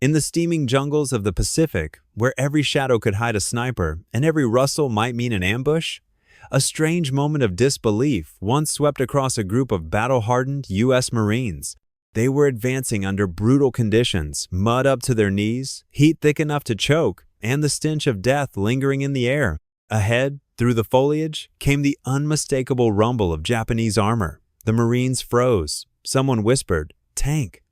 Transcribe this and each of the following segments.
In the steaming jungles of the Pacific, where every shadow could hide a sniper and every rustle might mean an ambush, a strange moment of disbelief once swept across a group of battle-hardened U.S. Marines. They were advancing under brutal conditions, mud up to their knees, heat thick enough to choke, and the stench of death lingering in the air. Ahead, through the foliage, came the unmistakable rumble of Japanese armor. The Marines froze. Someone whispered, "Tank."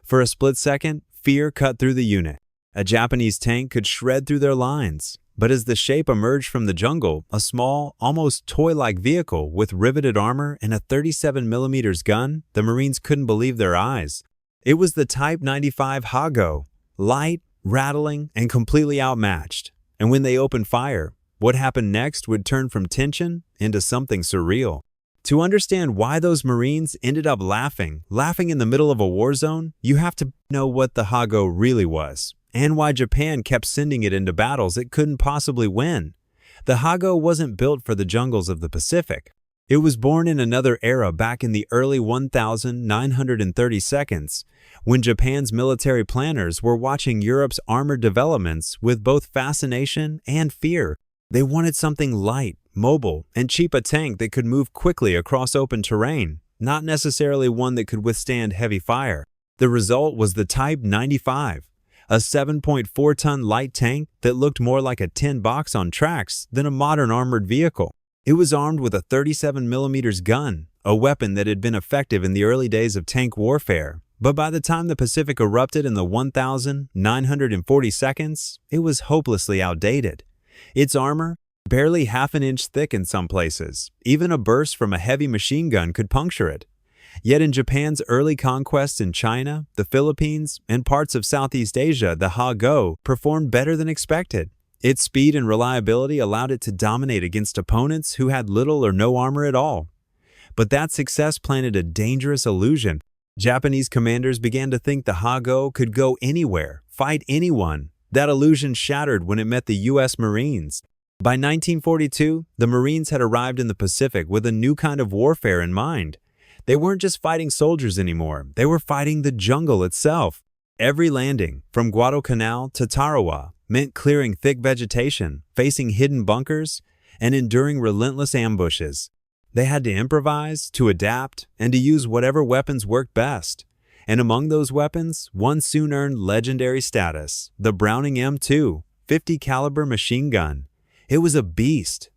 For a split second, fear cut through the unit. A Japanese tank could shred through their lines. But as the shape emerged from the jungle, a small, almost toy-like vehicle with riveted armor and a 37mm gun, the Marines couldn't believe their eyes. It was the Type 95 Hago, light, rattling, and completely outmatched. And when they opened fire, what happened next would turn from tension into something surreal. To understand why those Marines ended up laughing in the middle of a war zone, you have to know what the Hago really was, and why Japan kept sending it into battles it couldn't possibly win. The Hago wasn't built for the jungles of the Pacific. It was born in another era back in the early 1932s, when Japan's military planners were watching Europe's armored developments with both fascination and fear. They wanted something light, mobile, and cheap, a tank that could move quickly across open terrain, not necessarily one that could withstand heavy fire. The result was the Type 95, a 7.4-ton light tank that looked more like a tin box on tracks than a modern armored vehicle. It was armed with a 37mm gun, a weapon that had been effective in the early days of tank warfare. But by the time the Pacific erupted in the 1942s, it was hopelessly outdated. Its armor, barely half an inch thick in some places, even a burst from a heavy machine gun could puncture it. Yet in Japan's early conquests in China, the Philippines, and parts of Southeast Asia, the Hago performed better than expected. Its speed and reliability allowed it to dominate against opponents who had little or no armor at all. But that success planted a dangerous illusion. Japanese commanders began to think the Hago could go anywhere, fight anyone. That illusion shattered when it met the U.S. Marines. By 1942, the Marines had arrived in the Pacific with a new kind of warfare in mind. They weren't just fighting soldiers anymore, they were fighting the jungle itself. Every landing, from Guadalcanal to Tarawa, meant clearing thick vegetation, facing hidden bunkers, and enduring relentless ambushes. They had to improvise, to adapt, and to use whatever weapons worked best. And among those weapons, one soon earned legendary status, the Browning M2, 50 caliber machine gun. It was a beast.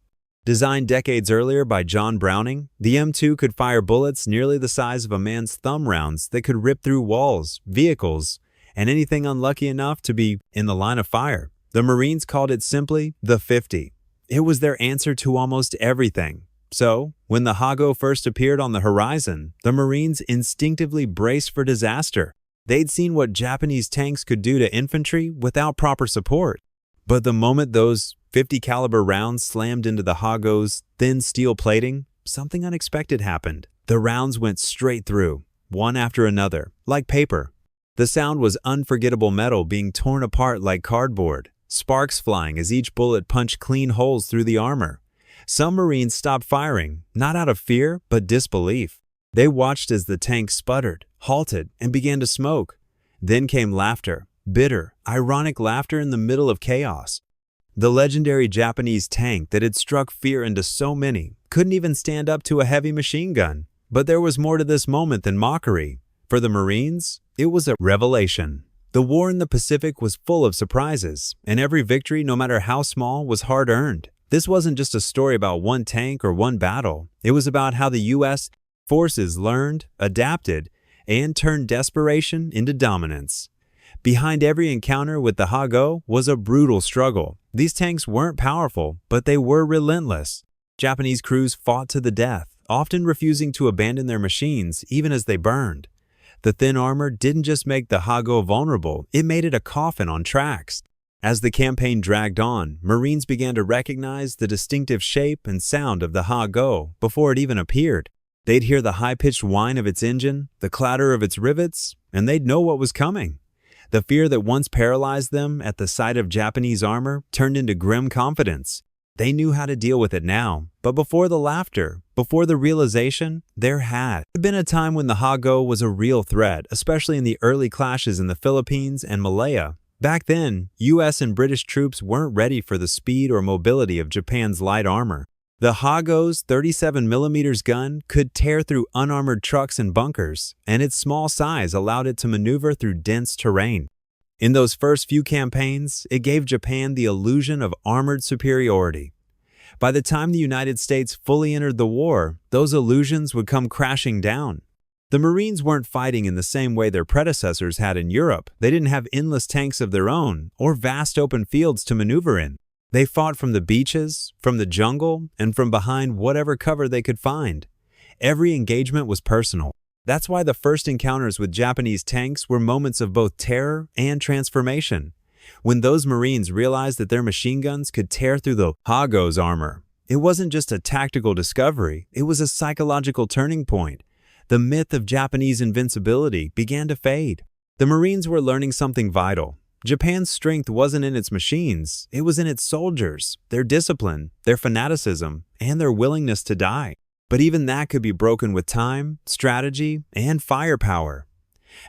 Designed decades earlier by John Browning, the M2 could fire bullets nearly the size of a man's thumb rounds that could rip through walls, vehicles, and anything unlucky enough to be in the line of fire. The Marines called it simply the 50. It was their answer to almost everything. So, when the Hago first appeared on the horizon, the Marines instinctively braced for disaster. They'd seen what Japanese tanks could do to infantry without proper support. But the moment those 50 caliber rounds slammed into the Hago's thin steel plating, something unexpected happened. The rounds went straight through, one after another, like paper. The sound was unforgettable metal being torn apart like cardboard, sparks flying as each bullet punched clean holes through the armor. Some Marines stopped firing, not out of fear, but disbelief. They watched as the tank sputtered, halted, and began to smoke. Then came laughter, bitter, ironic laughter in the middle of chaos. The legendary Japanese tank that had struck fear into so many couldn't even stand up to a heavy machine gun. But there was more to this moment than mockery. For the Marines, it was a revelation. The war in the Pacific was full of surprises, and every victory, no matter how small, was hard-earned. This wasn't just a story about one tank or one battle. It was about how the U.S. forces learned, adapted, and turned desperation into dominance. Behind every encounter with the Hago was a brutal struggle. These tanks weren't powerful, but they were relentless. Japanese crews fought to the death, often refusing to abandon their machines even as they burned. The thin armor didn't just make the Hago vulnerable, it made it a coffin on tracks. As the campaign dragged on, Marines began to recognize the distinctive shape and sound of the Hago before it even appeared. They'd hear the high-pitched whine of its engine, the clatter of its rivets, and they'd know what was coming. The fear that once paralyzed them at the sight of Japanese armor turned into grim confidence. They knew how to deal with it now, But before the laughter, before the realization, there had been a time when the Hago was a real threat, especially in the early clashes in the Philippines and Malaya. Back then, US and British troops weren't ready for the speed or mobility of Japan's light armor. The Hago's 37mm gun could tear through unarmored trucks and bunkers, and its small size allowed it to maneuver through dense terrain. In those first few campaigns, it gave Japan the illusion of armored superiority. By the time the United States fully entered the war, those illusions would come crashing down. The Marines weren't fighting in the same way their predecessors had in Europe. They didn't have endless tanks of their own or vast open fields to maneuver in. They fought from the beaches, from the jungle, and from behind whatever cover they could find. Every engagement was personal. That's why the first encounters with Japanese tanks were moments of both terror and transformation. When those Marines realized that their machine guns could tear through the Hago's armor, it wasn't just a tactical discovery, it was a psychological turning point. The myth of Japanese invincibility began to fade. The Marines were learning something vital. Japan's strength wasn't in its machines, it was in its soldiers, their discipline, their fanaticism, and their willingness to die. But even that could be broken with time, strategy, and firepower.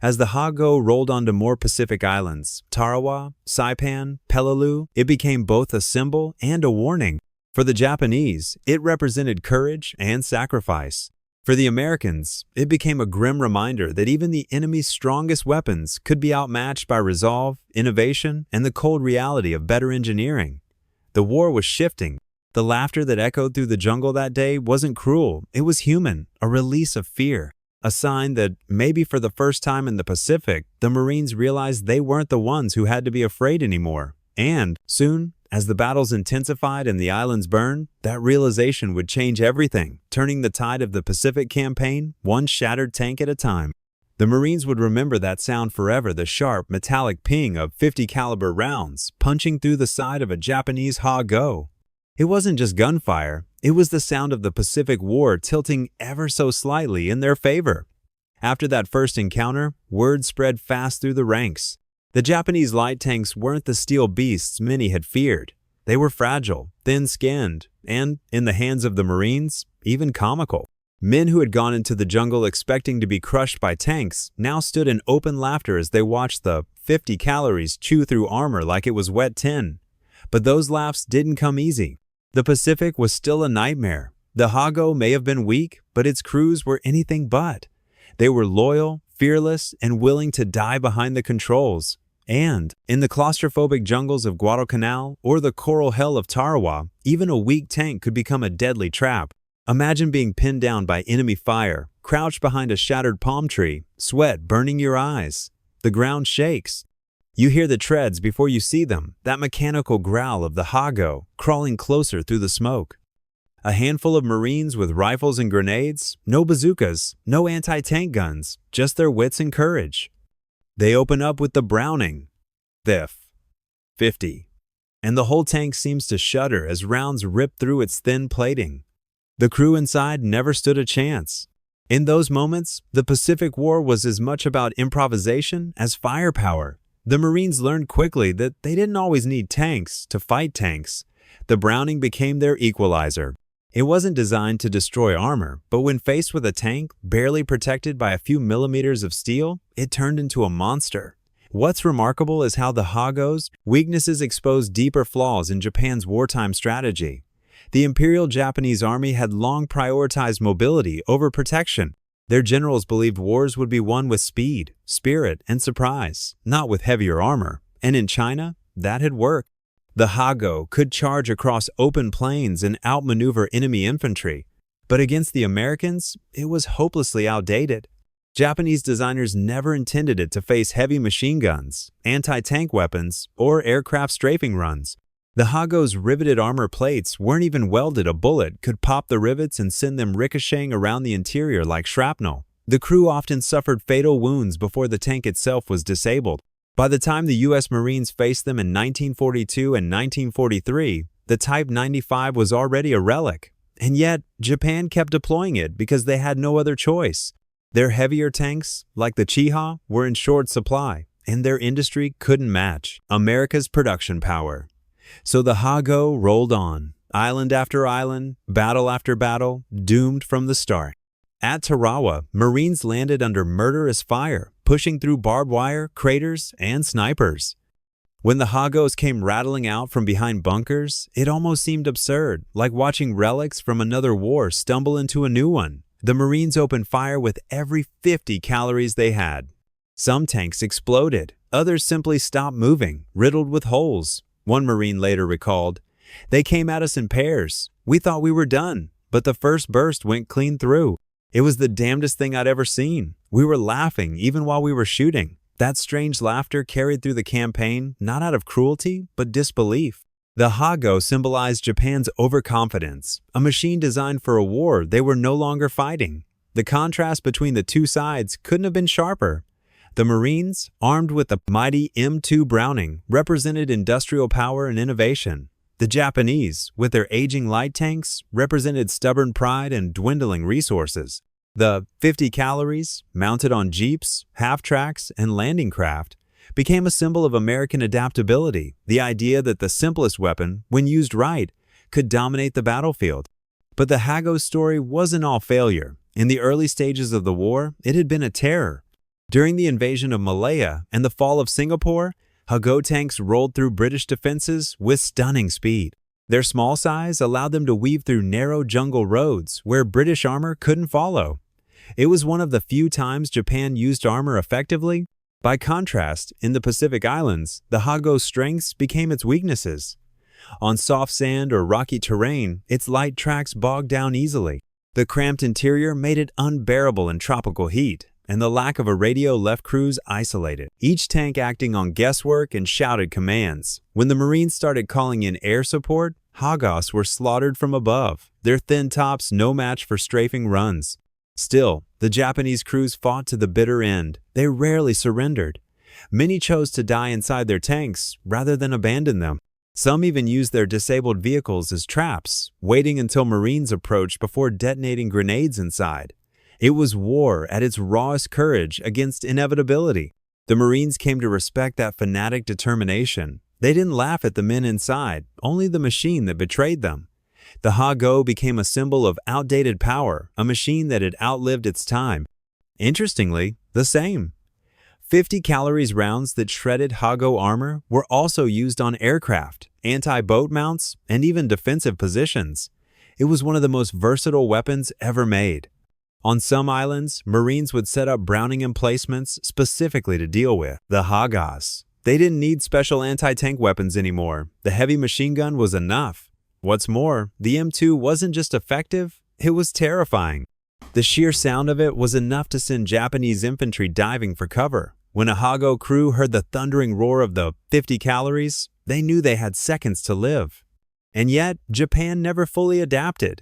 As the Hago rolled onto more Pacific islands, Tarawa, Saipan, Peleliu, it became both a symbol and a warning. For the Japanese, it represented courage and sacrifice. For the Americans, it became a grim reminder that even the enemy's strongest weapons could be outmatched by resolve, innovation, and the cold reality of better engineering. The war was shifting. The laughter that echoed through the jungle that day wasn't cruel, it was human, a release of fear. A sign that maybe for the first time in the Pacific, the Marines realized they weren't the ones who had to be afraid anymore. And soon, as the battles intensified and the islands burned, that realization would change everything, turning the tide of the Pacific campaign one shattered tank at a time. The Marines would remember that sound forever, the sharp, metallic ping of 50 caliber rounds punching through the side of a Japanese Hago. It wasn't just gunfire, it was the sound of the Pacific War tilting ever so slightly in their favor. After that first encounter, word spread fast through the ranks. The Japanese light tanks weren't the steel beasts many had feared. They were fragile, thin-skinned, and, in the hands of the Marines, even comical. Men who had gone into the jungle expecting to be crushed by tanks now stood in open laughter as they watched the 50 calories chew through armor like it was wet tin. But those laughs didn't come easy. The Pacific was still a nightmare. The Hago may have been weak, but its crews were anything but. They were loyal, fearless, and willing to die behind the controls. And, in the claustrophobic jungles of Guadalcanal or the coral hell of Tarawa, even a weak tank could become a deadly trap. Imagine being pinned down by enemy fire, crouched behind a shattered palm tree, sweat burning your eyes. The ground shakes. You hear the treads before you see them, that mechanical growl of the Hago crawling closer through the smoke. A handful of Marines with rifles and grenades, no bazookas, no anti-tank guns, just their wits and courage. They open up with the Browning, Thief, 50, and the whole tank seems to shudder as rounds rip through its thin plating. The crew inside never stood a chance. In those moments, the Pacific War was as much about improvisation as firepower. The Marines learned quickly that they didn't always need tanks to fight tanks. The Browning became their equalizer. It wasn't designed to destroy armor, but when faced with a tank barely protected by a few millimeters of steel, it turned into a monster. What's remarkable is how the Hago's weaknesses exposed deeper flaws in Japan's wartime strategy. The Imperial Japanese Army had long prioritized mobility over protection. Their generals believed wars would be won with speed, spirit, and surprise, not with heavier armor. And in China, that had worked. The Hago could charge across open plains and outmaneuver enemy infantry. But against the Americans, it was hopelessly outdated. Japanese designers never intended it to face heavy machine guns, anti-tank weapons, or aircraft strafing runs. The Hago's riveted armor plates weren't even welded. A bullet could pop the rivets and send them ricocheting around the interior like shrapnel. The crew often suffered fatal wounds before the tank itself was disabled. By the time the U.S. Marines faced them in 1942 and 1943, the Type 95 was already a relic. And yet, Japan kept deploying it because they had no other choice. Their heavier tanks, like the Chiha, were in short supply, and their industry couldn't match America's production power. So the Hago rolled on, Island after island, battle after battle, doomed from the start. At Tarawa, Marines landed under murderous fire, pushing through barbed wire, craters, and snipers. When the Hagos came rattling out from behind bunkers, it almost seemed absurd, like watching relics from another war stumble into a new one. The Marines opened fire with every 50 calories they had. Some tanks exploded, others simply stopped moving, riddled with holes. One Marine later recalled, "They came at us in pairs. We thought we were done, but the first burst went clean through. It was the damnedest thing I'd ever seen. We were laughing even while we were shooting." That strange laughter carried through the campaign, not out of cruelty, but disbelief. The Hago symbolized Japan's overconfidence, a machine designed for a war they were no longer fighting. The contrast between the two sides couldn't have been sharper. The Marines, armed with the mighty M2 Browning, represented industrial power and innovation. The Japanese, with their aging light tanks, represented stubborn pride and dwindling resources. The 50 calories, mounted on jeeps, half-tracks, and landing craft, became a symbol of American adaptability, the idea that the simplest weapon, when used right, could dominate the battlefield. But the Hago's story wasn't all failure. In the early stages of the war, it had been a terror. During the invasion of Malaya and the fall of Singapore, Hago tanks rolled through British defenses with stunning speed. Their small size allowed them to weave through narrow jungle roads where British armor couldn't follow. It was one of the few times Japan used armor effectively. By contrast, in the Pacific Islands, the Hago's strengths became its weaknesses. On soft sand or rocky terrain, its light tracks bogged down easily. The cramped interior made it unbearable in tropical heat, and the lack of a radio left crews isolated, each tank acting on guesswork and shouted commands. When the Marines started calling in air support, Hagos were slaughtered from above, their thin tops no match for strafing runs. Still, the Japanese crews fought to the bitter end. They rarely surrendered. Many chose to die inside their tanks rather than abandon them. Some even used their disabled vehicles as traps, waiting until Marines approached before detonating grenades inside. It was war at its rawest courage against inevitability. The Marines came to respect that fanatic determination. They didn't laugh at the men inside, only the machine that betrayed them. The Hago became a symbol of outdated power, a machine that had outlived its time. Interestingly, the same. 50 calories rounds that shredded Hago armor were also used on aircraft, anti-boat mounts, and even defensive positions. It was one of the most versatile weapons ever made. On some islands, Marines would set up Browning emplacements specifically to deal with the Hagos. They didn't need special anti-tank weapons anymore. The heavy machine gun was enough. What's more, the M2 wasn't just effective, it was terrifying. The sheer sound of it was enough to send Japanese infantry diving for cover. When a Hago crew heard the thundering roar of the 50 calories, they knew they had seconds to live. And yet, Japan never fully adapted.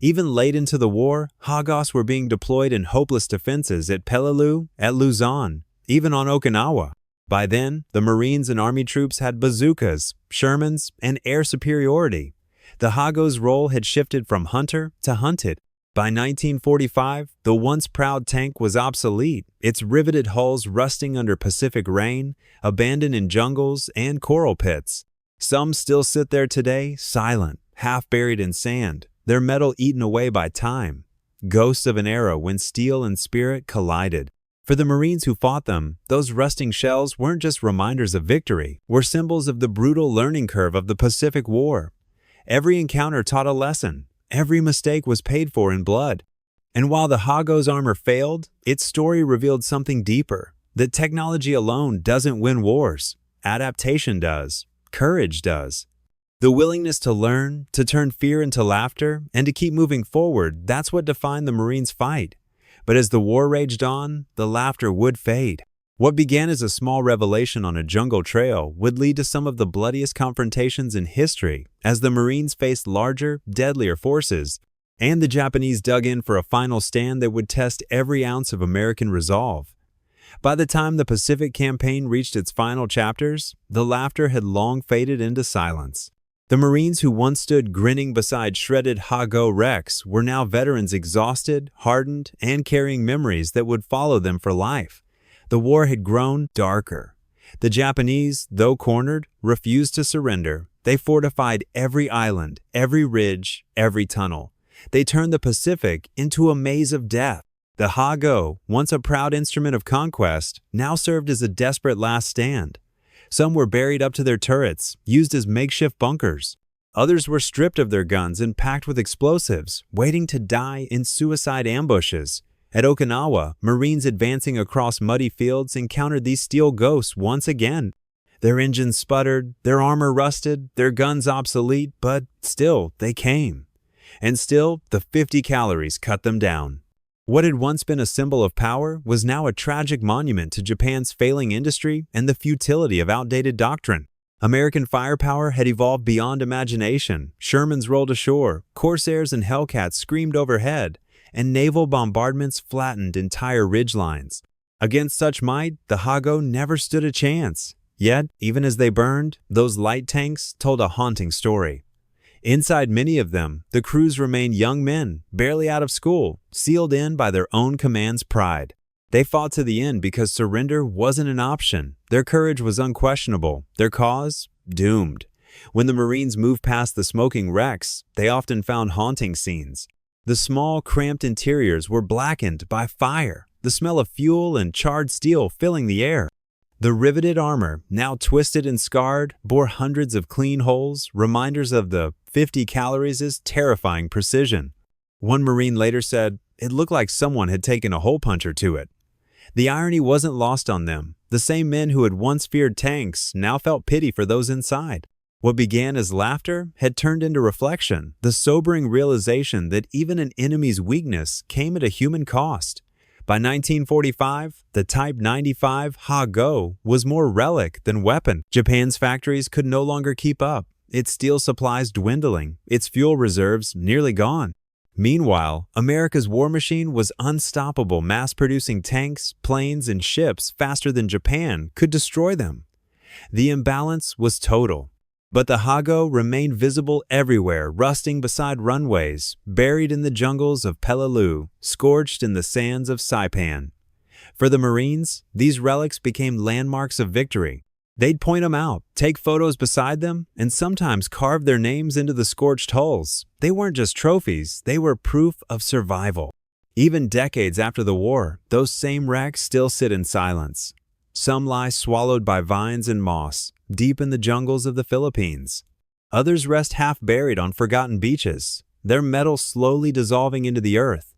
Even late into the war, Hagos were being deployed in hopeless defenses at Peleliu, at Luzon, even on Okinawa. By then, the Marines and Army troops had bazookas, Shermans, and air superiority. The Hago's role had shifted from hunter to hunted. By 1945, the once proud tank was obsolete, its riveted hulls rusting under Pacific rain, abandoned in jungles and coral pits. Some still sit there today, silent, half buried in sand, their metal eaten away by time. Ghosts of an era when steel and spirit collided. For the Marines who fought them, those rusting shells weren't just reminders of victory, were symbols of the brutal learning curve of the Pacific War. Every encounter taught a lesson. Every mistake was paid for in blood. And while the Hago's armor failed, its story revealed something deeper. That technology alone doesn't win wars. Adaptation does. Courage does. The willingness to learn, to turn fear into laughter, and to keep moving forward, that's what defined the Marines' fight. But as the war raged on, the laughter would fade. What began as a small revelation on a jungle trail would lead to some of the bloodiest confrontations in history as the Marines faced larger, deadlier forces, and the Japanese dug in for a final stand that would test every ounce of American resolve. By the time the Pacific Campaign reached its final chapters, the laughter had long faded into silence. The Marines who once stood grinning beside shredded Hago wrecks were now veterans exhausted, hardened, and carrying memories that would follow them for life. The war had grown darker. The Japanese, though cornered, refused to surrender. They fortified every island, every ridge, every tunnel. They turned the Pacific into a maze of death. The Ha-Go, once a proud instrument of conquest, now served as a desperate last stand. Some were buried up to their turrets, used as makeshift bunkers. Others were stripped of their guns and packed with explosives, waiting to die in suicide ambushes. At Okinawa, Marines advancing across muddy fields encountered these steel ghosts once again. Their engines sputtered, their armor rusted, their guns obsolete, but still, they came. And still, the 50 calories cut them down. What had once been a symbol of power was now a tragic monument to Japan's failing industry and the futility of outdated doctrine. American firepower had evolved beyond imagination. Shermans rolled ashore, Corsairs and Hellcats screamed overhead, and naval bombardments flattened entire ridgelines. Against such might, the Ha-Go never stood a chance. Yet, even as they burned, those light tanks told a haunting story. Inside many of them, the crews remained young men, barely out of school, sealed in by their own command's pride. They fought to the end because surrender wasn't an option. Their courage was unquestionable, their cause doomed. When the Marines moved past the smoking wrecks, they often found haunting scenes. The small, cramped interiors were blackened by fire, the smell of fuel and charred steel filling the air. The riveted armor, now twisted and scarred, bore hundreds of clean holes, reminders of the 50 calories' terrifying precision. One Marine later said, "It looked like someone had taken a hole puncher to it." The irony wasn't lost on them. The same men who had once feared tanks now felt pity for those inside. What began as laughter had turned into reflection, the sobering realization that even an enemy's weakness came at a human cost. By 1945, the Type 95 Ha-Go was more relic than weapon. Japan's factories could no longer keep up, its steel supplies dwindling, its fuel reserves nearly gone. Meanwhile, America's war machine was unstoppable, mass-producing tanks, planes, and ships faster than Japan could destroy them. The imbalance was total. But the Ha-Go remained visible everywhere, rusting beside runways, buried in the jungles of Peleliu, scorched in the sands of Saipan. For the Marines, these relics became landmarks of victory. They'd point them out, take photos beside them, and sometimes carve their names into the scorched hulls. They weren't just trophies, they were proof of survival. Even decades after the war, those same wrecks still sit in silence. Some lie swallowed by vines and moss, deep in the jungles of the Philippines. Others rest half-buried on forgotten beaches, their metal slowly dissolving into the earth.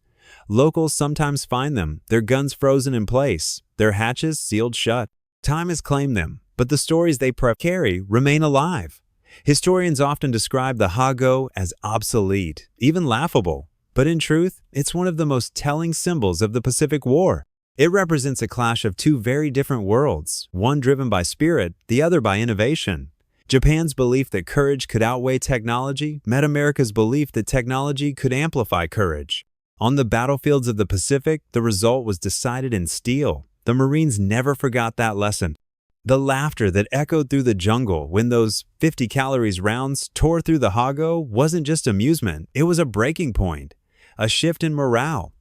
Locals sometimes find them, their guns frozen in place, their hatches sealed shut. Time has claimed them, but the stories they carry remain alive. Historians often describe the Ha-Go as obsolete, even laughable. But in truth, it's one of the most telling symbols of the Pacific War. It represents a clash of two very different worlds, one driven by spirit, the other by innovation. Japan's belief that courage could outweigh technology met America's belief that technology could amplify courage. On the battlefields of the Pacific, the result was decided in steel. The Marines never forgot that lesson. The laughter that echoed through the jungle when those 50 calories rounds tore through the Ha-Go wasn't just amusement, it was a breaking point, a shift in morale.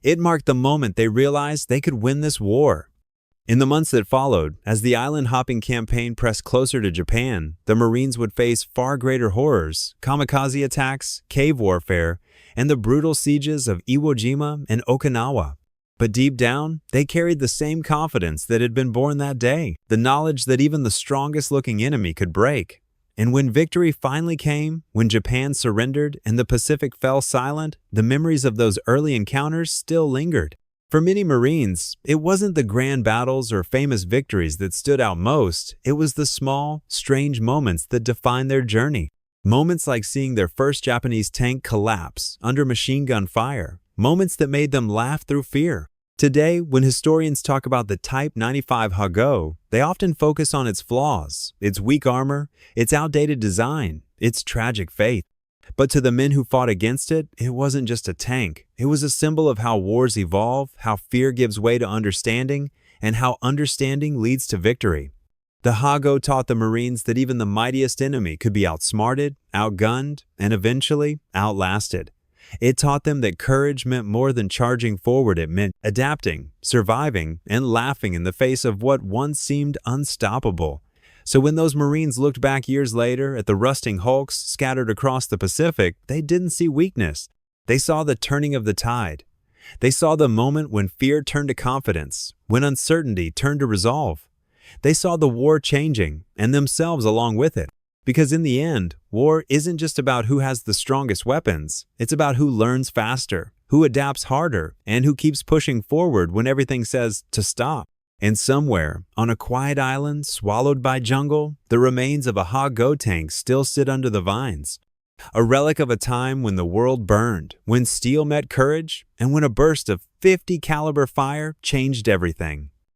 It marked the moment they realized they could win this war. In the months that followed, as the island-hopping campaign pressed closer to Japan, the Marines would face far greater horrors, kamikaze attacks, cave warfare, and the brutal sieges of Iwo Jima and Okinawa. But deep down, they carried the same confidence that had been born that day, the knowledge that even the strongest-looking enemy could break. And when victory finally came, when Japan surrendered and the Pacific fell silent, the memories of those early encounters still lingered. For many Marines, it wasn't the grand battles or famous victories that stood out most, it was the small, strange moments that defined their journey. Moments like seeing their first Japanese tank collapse under machine gun fire, moments that made them laugh through fear. Today, when historians talk about the Type 95 Ha-Go, they often focus on its flaws, its weak armor, its outdated design, its tragic fate. But to the men who fought against it, it wasn't just a tank. It was a symbol of how wars evolve, how fear gives way to understanding, and how understanding leads to victory. The Ha-Go taught the Marines that even the mightiest enemy could be outsmarted, outgunned, and eventually outlasted. It taught them that courage meant more than charging forward. It meant adapting, surviving, and laughing in the face of what once seemed unstoppable. So when those Marines looked back years later at the rusting hulks scattered across the Pacific, they didn't see weakness. They saw the turning of the tide. They saw the moment when fear turned to confidence, when uncertainty turned to resolve. They saw the war changing, and themselves along with it. Because in the end, war isn't just about who has the strongest weapons. It's about who learns faster, who adapts harder, and who keeps pushing forward when everything says to stop. And somewhere, on a quiet island swallowed by jungle, the remains of a Ha-Go tank still sit under the vines. A relic of a time when the world burned, when steel met courage, and when a burst of .50 caliber fire changed everything.